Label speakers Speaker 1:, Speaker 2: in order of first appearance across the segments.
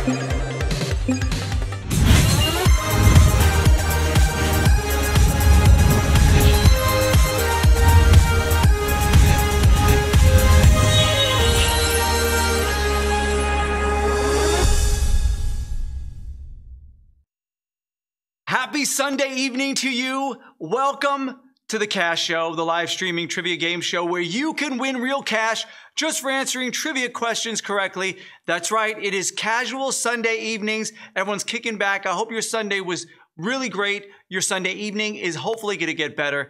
Speaker 1: Happy Sunday evening to you. Welcome to the Cash Show, the live streaming trivia game show where you can win real cash just for answering trivia questions correctly. That's right. It is casual Sunday evenings. Everyone's kicking back. I hope your Sunday was really great. Your Sunday evening is hopefully going to get better.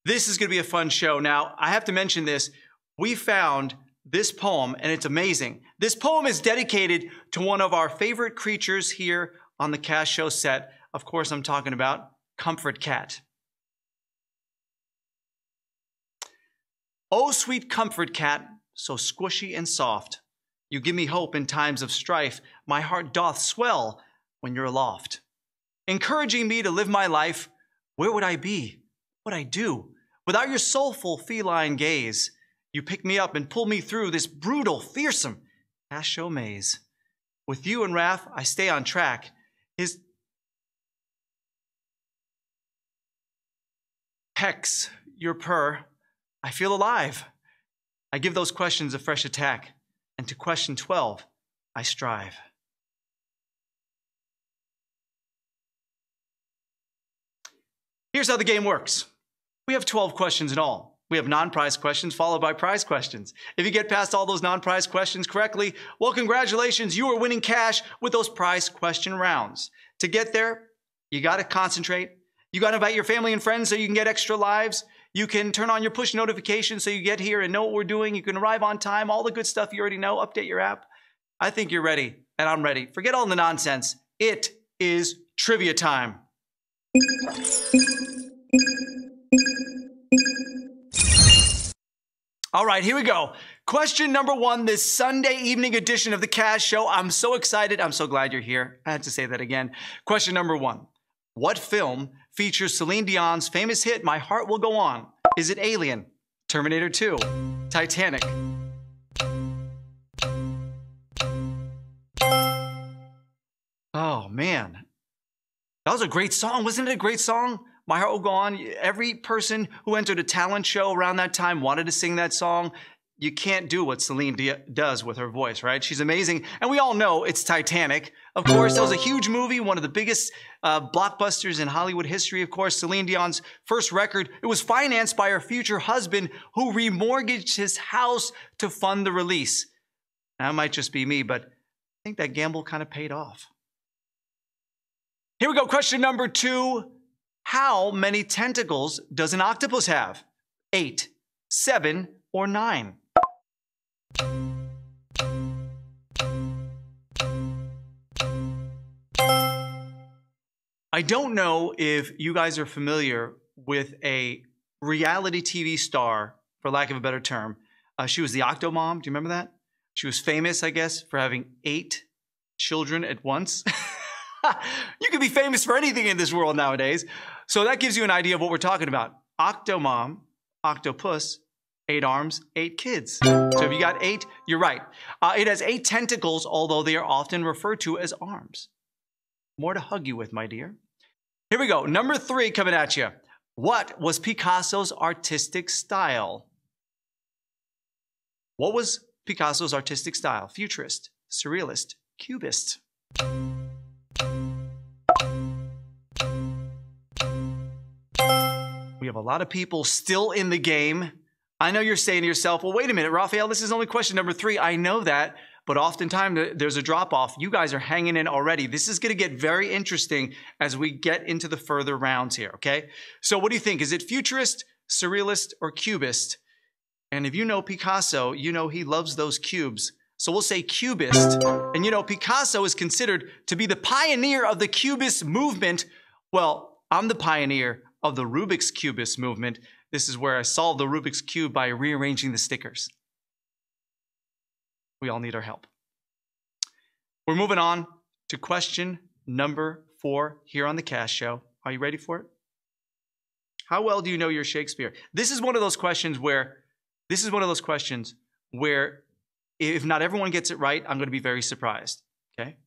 Speaker 1: This is going to be a fun show. Now, I have to mention this. We found this poem, and it's amazing. This poem is dedicated to one of our favorite creatures here on the Cash Show set. Of course, I'm talking about Comfort Cat. Oh, sweet Comfort Cat, so squishy and soft, you give me hope in times of strife. My heart doth swell when you're aloft. Encouraging me to live my life, where would I be? What would I do? Without your soulful feline gaze, you pick me up and pull me through this brutal, fearsome Cash Show maze. With you and Raph, I stay on track. His Hex, your purr, I feel alive. I give those questions a fresh attack, and to question 12, I strive. Here's how the game works. We have 12 questions in all. We have non-prize questions followed by prize questions. If you get past all those non-prize questions correctly, well, congratulations, you are winning cash with those prize question rounds. To get there, you got to concentrate. You got to invite your family and friends so you can get extra lives. You can turn on your push notifications so you get here and know what we're doing. You can arrive on time, all the good stuff you already know. Update your app. I think you're ready, and I'm ready. Forget all the nonsense. It is trivia time. All right, here we go. Question number 1, this Sunday evening edition of the Cash Show. I'm so excited. I'm so glad you're here. I had to say that again. Question number 1. What film features Celine Dion's famous hit, My Heart Will Go On? Is it Alien, Terminator 2, Titanic? Oh, man. That was a great song. Wasn't it a great song? My Heart Will Go On. Every person who entered a talent show around that time wanted to sing that song. You can't do what Celine does with her voice, right? She's amazing. And we all know it's Titanic. Of course, that was a huge movie, one of the biggest blockbusters in Hollywood history. Of course, Celine Dion's first record, it was financed by her future husband who remortgaged his house to fund the release. Now, it might just be me, but I think that gamble kind of paid off. Here we go, question number 2. How many tentacles does an octopus have? 8, 7, or 9? I don't know if you guys are familiar with a reality TV star, for lack of a better term. She was the Octomom. Do you remember that? She was famous, I guess, for having 8 children at once. You can be famous for anything in this world nowadays. So that gives you an idea of what we're talking about. Octomom, octopus, 8 arms, 8 kids. So if you got 8, you're right. It has 8 tentacles, although they are often referred to as arms. More to hug you with, my dear. Here we go. Number 3 coming at you. What was Picasso's artistic style? What was Picasso's artistic style? Futurist, surrealist, cubist. We have a lot of people still in the game. I know you're saying to yourself, well, wait a minute, Raphael, this is only question number 3. I know that, but oftentimes there's a drop-off. You guys are hanging in already. This is going to get very interesting as we get into the further rounds here, okay? So what do you think? Is it futurist, surrealist, or cubist? And if you know Picasso, you know he loves those cubes. So we'll say cubist. And you know, Picasso is considered to be the pioneer of the cubist movement. Well, I'm the pioneer of the Rubik's Cubist movement. This is where I solve the Rubik's Cube by rearranging the stickers. We all need our help. We're moving on to question number 4 here on the Cash Show. Are you ready for it? How well do you know your Shakespeare? This is one of those questions where if not everyone gets it right, I'm going to be very surprised. Okay?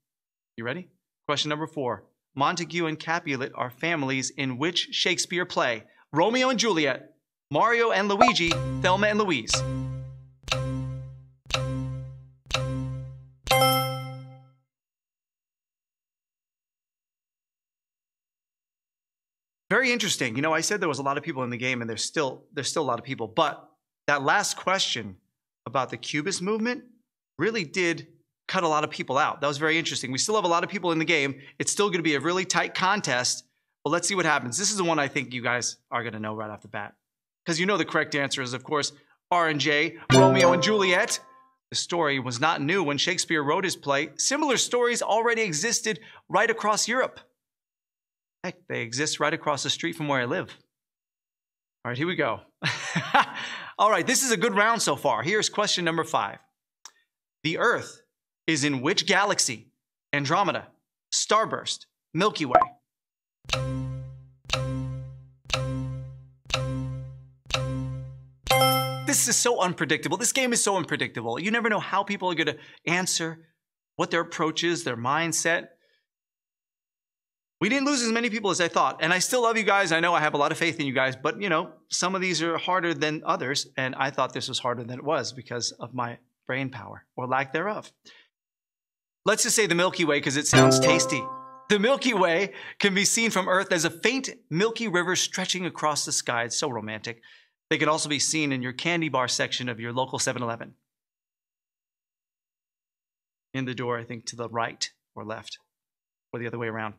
Speaker 1: You ready? Question number 4. Montague and Capulet are families in which Shakespeare play? Romeo and Juliet, Mario and Luigi, Thelma and Louise. Very interesting. You know, I said there was a lot of people in the game, and there's still a lot of people. But that last question about the Cubist movement really did cut a lot of people out. That was very interesting. We still have a lot of people in the game. It's still going to be a really tight contest. But let's see what happens. This is the one I think you guys are going to know right off the bat. Because you know the correct answer is, of course, R&J, Romeo and Juliet. The story was not new when Shakespeare wrote his play. Similar stories already existed right across Europe. Heck, they exist right across the street from where I live. All right, here we go. All right, this is a good round so far. Here's question number 5. The Earth is in which galaxy? Andromeda, Starburst, Milky Way. This is so unpredictable. This game is so unpredictable. You never know how people are going to answer, what their approach is, their mindset. We didn't lose as many people as I thought, and I still love you guys. I know I have a lot of faith in you guys, but you know, some of these are harder than others, and I thought this was harder than it was because of my brain power, or lack thereof. Let's just say the Milky Way because it sounds tasty. The Milky Way can be seen from Earth as a faint milky river stretching across the sky. It's so romantic. They can also be seen in your candy bar section of your local 7-Eleven. In the door, I think, to the right or left, or the other way around.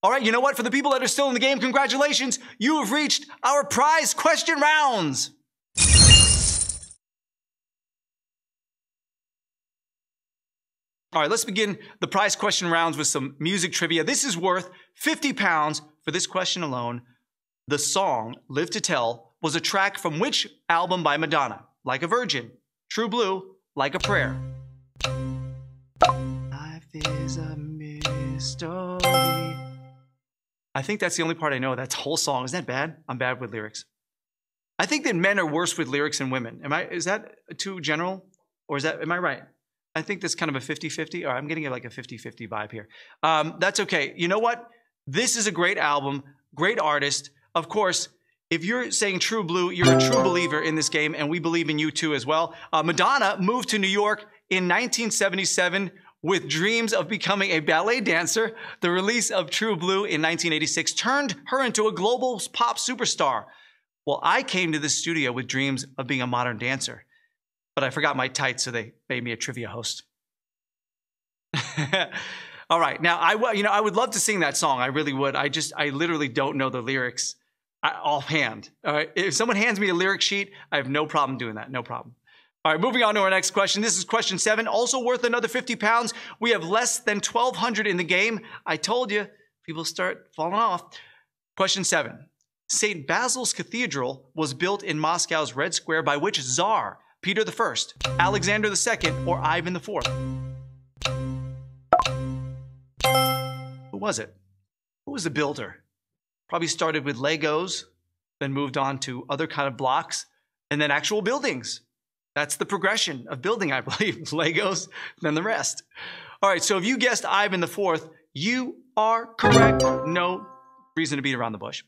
Speaker 1: All right, you know what? For the people that are still in the game, congratulations. You have reached our prize question rounds. All right, let's begin the prize question rounds with some music trivia. This is worth £50 for this question alone. The song, Live to Tell, was a track from which album by Madonna? Like a Virgin, True Blue, Like a Prayer. Life is a mystery. I think that's the only part I know of that whole song. Isn't that bad? I'm bad with lyrics. I think that men are worse with lyrics than women. Is that too general? Or am I right? I think that's kind of a 50-50. Or I'm getting like a 50-50 vibe here. That's okay. You know what? This is a great album, great artist. Of course, if you're saying True Blue, you're a true believer in this game, and we believe in you too as well. Madonna moved to New York in 1977 with dreams of becoming a ballet dancer. The release of True Blue in 1986 turned her into a global pop superstar. Well, I came to the studio with dreams of being a modern dancer, but I forgot my tights, so they made me a trivia host. All right, now I would love to sing that song. I really would. I literally don't know the lyrics offhand. All right, if someone hands me a lyric sheet, I have no problem doing that. No problem. All right, moving on to our next question. This is question 7, also worth another £50. We have less than 1,200 in the game. I told you, people start falling off. Question 7. St. Basil's Cathedral was built in Moscow's Red Square by which Tsar? Peter I, Alexander II, or Ivan IV? Who was it? Who was the builder? Probably started with Legos, then moved on to other kind of blocks, and then actual buildings. That's the progression of building, I believe. Legos, then the rest. All right, so if you guessed Ivan IV, you are correct. No reason to beat around the bush.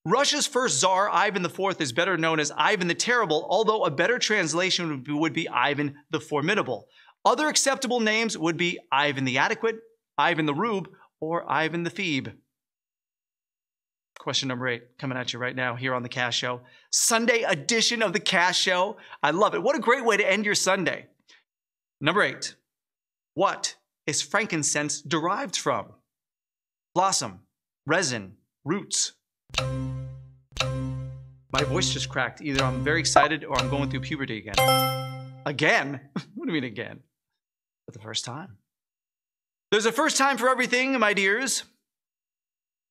Speaker 1: Russia's first Tsar, Ivan IV, is better known as Ivan the Terrible, although a better translation would be Ivan the Formidable. Other acceptable names would be Ivan the Adequate, Ivan the Rube, or Ivan the Phoebe. Question number 8, coming at you right now here on The Cash Show. Sunday edition of The Cash Show. I love it. What a great way to end your Sunday. Number 8, what is frankincense derived from? Blossom, resin, roots. My voice just cracked. Either I'm very excited or I'm going through puberty again. Again? What do you mean again? For the first time. There's a first time for everything, my dears.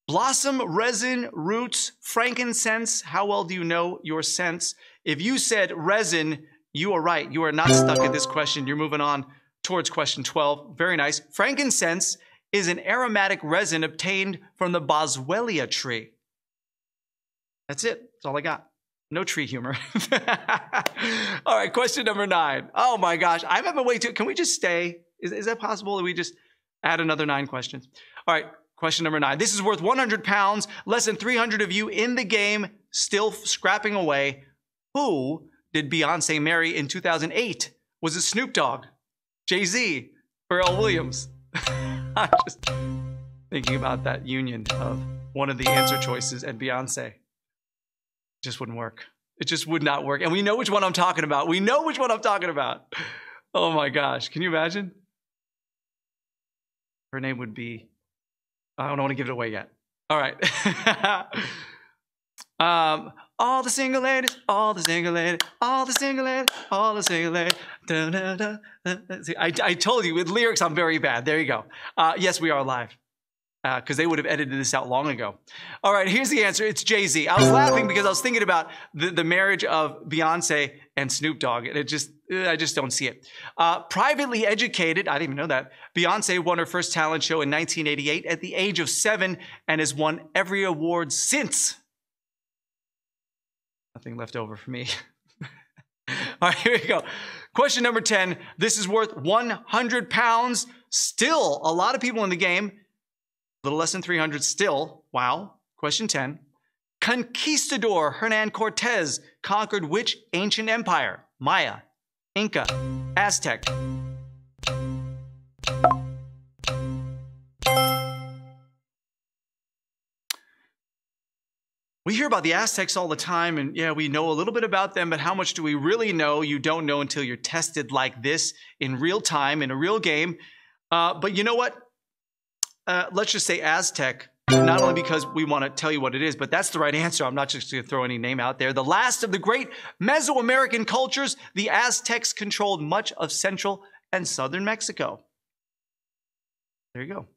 Speaker 1: Blossom, resin, roots, frankincense. How well do you know your scents? If you said resin, you are right. You are not stuck at this question. You're moving on towards question 12. Very nice. Frankincense is an aromatic resin obtained from the boswellia tree. That's it. That's all I got. No tree humor. All right, question number 9. Oh my gosh. I'm having way too. Can we just stay? Is that possible? That we just Add another 9 questions. All right, question number 9. This is worth 100 pounds. Less than 300 of you in the game, still scrapping away. Who did Beyonce marry in 2008? Was it Snoop Dogg, Jay-Z, Pharrell Williams? I'm just thinking about that union of one of the answer choices and Beyonce. It just wouldn't work. It just would not work. And we know which one I'm talking about. We know which one I'm talking about. Oh my gosh. Can you imagine? Her name would be, I don't want to give it away yet. All right. All the single ladies, all the single ladies, all the single ladies, all the single ladies. Da, da, da, da. See, I told you, with lyrics, I'm very bad. There you go. Yes, we are live. Because they would have edited this out long ago. All right, here's the answer. It's Jay-Z. I was laughing because I was thinking about the marriage of Beyonce and Snoop Dogg, and I just don't see it. Privately educated, I didn't even know that. Beyonce won her first talent show in 1988 at the age of 7 and has won every award since. Nothing left over for me. All right, here we go. Question number 10. This is worth 100 pounds. Still, a lot of people in the game. A little less than 300 still. Wow. Question 10. Conquistador Hernan Cortez conquered which ancient empire? Maya, Inca, Aztec. We hear about the Aztecs all the time, and yeah, we know a little bit about them, but how much do we really know? You don't know until you're tested like this in real time, in a real game. But you know what? Let's just say Aztec, not only because we want to tell you what it is, but that's the right answer. I'm not just going to throw any name out there. The last of the great Mesoamerican cultures, the Aztecs controlled much of central and southern Mexico. There you go.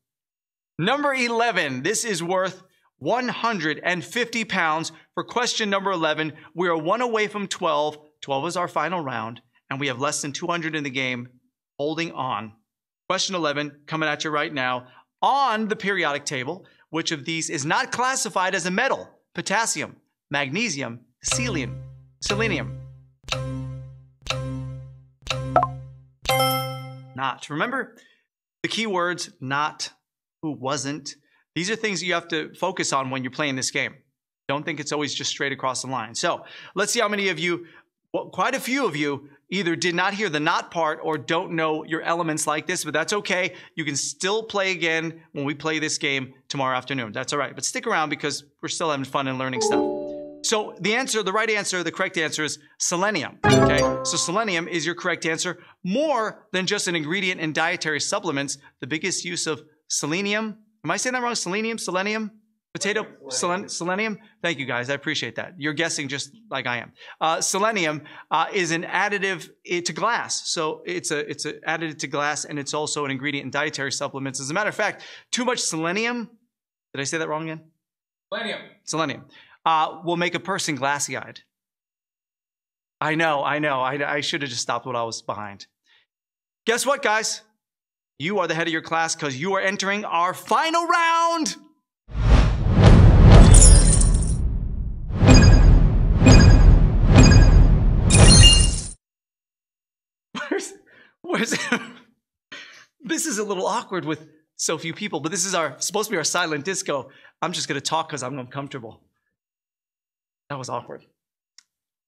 Speaker 1: Number 11. This is worth 150 pounds for question number 11. We are 1 away from 12. 12 is our final round, and we have less than 200 in the game. Holding on. Question 11, coming at you right now. On the periodic table, which of these is not classified as a metal? Potassium, magnesium, selenium. Not. Remember the key words, not, who, wasn't. These are things you have to focus on when you're playing this game. Don't think it's always just straight across the line. So let's see how many of you, well, quite a few of you, either did not hear the not part or don't know your elements like this, but that's okay. You can still play again when we play this game tomorrow afternoon. That's all right. But stick around because we're still having fun and learning stuff. So the right answer, the correct answer is selenium. Okay, so selenium is your correct answer. More than just an ingredient in dietary supplements, the biggest use of selenium. Am I saying that wrong? Selenium? Potato, selenium? Thank you, guys. I appreciate that. You're guessing just like I am. Selenium is an additive to glass. So it's an additive to glass, and it's also an ingredient in dietary supplements. As a matter of fact, too much selenium, did I say that wrong again? Selenium. Will make a person glassy-eyed. I know. I should have just stopped what I was behind. Guess what, guys? You are the head of your class because you are entering our final round. Where's this is a little awkward with so few people, but this is supposed to be our silent disco. I'm just going to talk because I'm uncomfortable. That was awkward,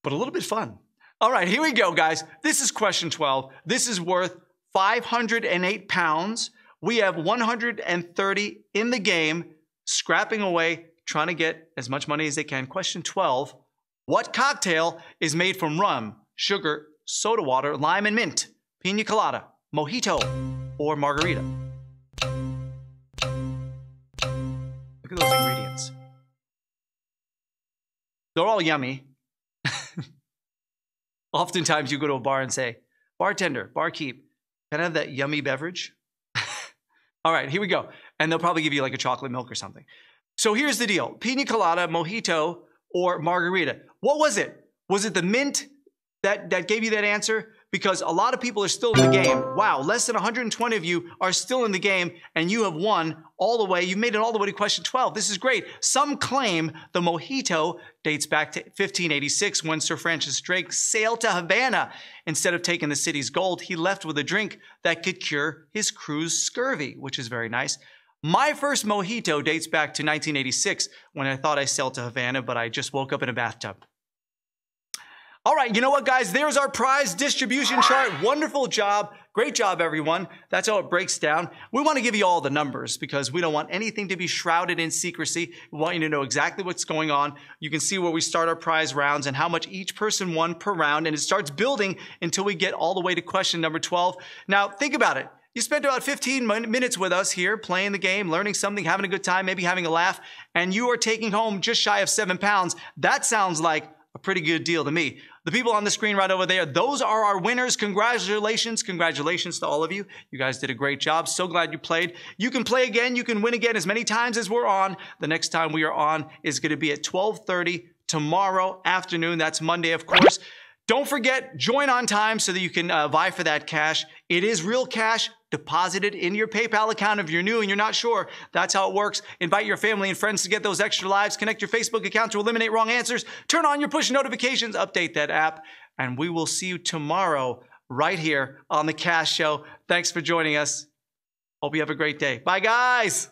Speaker 1: but a little bit fun. All right, here we go, guys. This is question 12. This is worth 508 pounds. We have 130 in the game, scrapping away, trying to get as much money as they can. Question 12. What cocktail is made from rum, sugar, soda water, lime, and mint? Pina colada, mojito, or margarita? Look at those ingredients. They're all yummy. Oftentimes you go to a bar and say, bartender, barkeep, can I have that yummy beverage? All right, here we go. And they'll probably give you like a chocolate milk or something. So here's the deal. Pina colada, mojito, or margarita. What was it? Was it the mint that gave you that answer? because a lot of people are still in the game. Wow, less than 120 of you are still in the game, and you have won all the way. You've made it all the way to question 12. This is great. Some claim the mojito dates back to 1586 when Sir Francis Drake sailed to Havana. Instead of taking the city's gold, he left with a drink that could cure his crew's scurvy, which is very nice. My first mojito dates back to 1986 when I thought I sailed to Havana, but I just woke up in a bathtub. All right, you know what, guys? There's our prize distribution chart. Wonderful job. Great job, everyone. That's how it breaks down. We want to give you all the numbers because we don't want anything to be shrouded in secrecy. We want you to know exactly what's going on. You can see where we start our prize rounds and how much each person won per round, and it starts building until we get all the way to question number 12. Now, think about it. You spent about 15 minutes with us here, playing the game, learning something, having a good time, maybe having a laugh, and you are taking home just shy of 7 pounds. That sounds like a pretty good deal to me. The people on the screen right over there, those are our winners. Congratulations. Congratulations to all of you. You guys did a great job. So glad you played. You can play again. You can win again as many times as we're on. The next time we are on is going to be at 12:30 tomorrow afternoon. That's Monday, of course. Don't forget, join on time so that you can vie for that cash. It is real cash deposited in your PayPal account if you're new and you're not sure. That's how it works. Invite your family and friends to get those extra lives. Connect your Facebook account to eliminate wrong answers. Turn on your push notifications. Update that app. And we will see you tomorrow right here on The Cash Show. Thanks for joining us. Hope you have a great day. Bye, guys.